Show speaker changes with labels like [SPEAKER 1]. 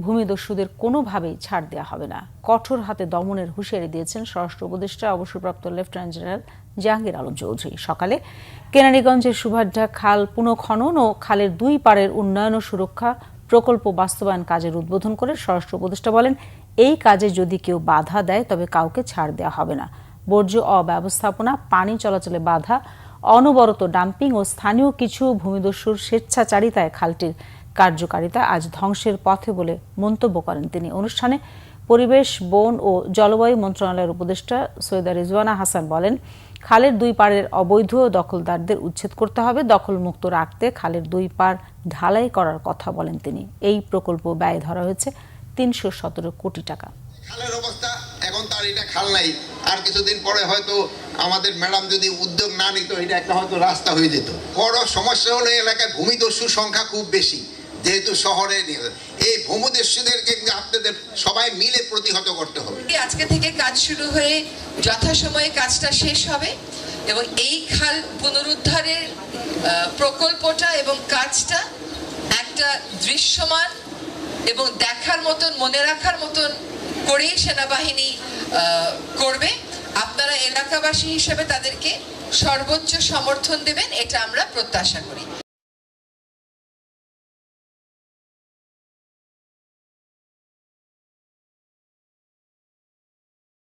[SPEAKER 1] ভূমিদস্যুদের কোনোভাবেই ছাড় দেওয়া হবে না। কঠোর হাতে দমনের হুঁশিয়ারি দিয়েছেন স্বরাষ্ট্র উপদেষ্টা অবসরপ্রাপ্ত লেফটেন্যান্ট জেনারেল জাহাঙ্গীর আলম চৌধুরী। সকালে কেরানীগঞ্জের সুভাড্ডা খাল পুনঃখনন ও খালের দুই পাড়ের উন্নয়ন ও সুরক্ষা প্রকল্প বাস্তবায়ন কাজের উদ্বোধন করে স্বরাষ্ট্র উপদেষ্টা বলেন, এই কাজে যদি কেউ বাধা দেয় তবে কাউকে ছাড় দেওয়া হবে না। বর্জ্য অব্যবস্থাপনা, পানি চলাচলে বাধা, অনবরত ডাম্পিং ও স্থানীয় কিছু ভূমিদস্যুর স্বেচ্ছাচারিতায় খালটির কার্যকারিতা আজ ধ্বংসের পথে বলে মন্তব্য করেন তিনি। অনুষ্ঠানে পরিবেশ, বন ও জলবায়ু মন্ত্রণালয়ের উপদেষ্টা সৈয়দা রিজওয়ানা হাসান বলেন, খালের দুই পাড়ের অবৈধ দখলদারদের উচ্ছেদ করতে হবে, দখলমুক্ত রাখতে খালের দুই পাড় ঢালাই করার কথা বলেন তিনি। এই প্রকল্প ব্যয় ধরা হয়েছে ৩১৭ কোটি টাকা।
[SPEAKER 2] খালের অবস্থা এখন তার এটা খাল নাই, আর কিছুদিন পরে হয়তো আমাদের ম্যাডাম যদি উদ্যোগ না নিত এটা একটা হয়তো রাস্তা হয়ে যেত। বড় সমস্যা হলো এলাকায় ভূমিদস্যুর সংখ্যা খুব বেশি, যেহেতু শহরে এই ভূমিদস্যুদেরকে আপনাদের সবাই মিলে প্রতিহত করতে হবে।
[SPEAKER 3] আজকে থেকে কাজ শুরু হয়ে যথাসময়ে কাজটা শেষ হবে এবং এই খাল পুনরুদ্ধারের প্রকল্পটা এবং কাজটা একটা দৃশ্যমান এবং দেখার মতন, মনে রাখার মতন করেই সেনাবাহিনী করবে। আপনারা এলাকাবাসী হিসেবে তাদেরকে সর্বোচ্চ সমর্থন দেবেন, এটা আমরা প্রত্যাশা করি।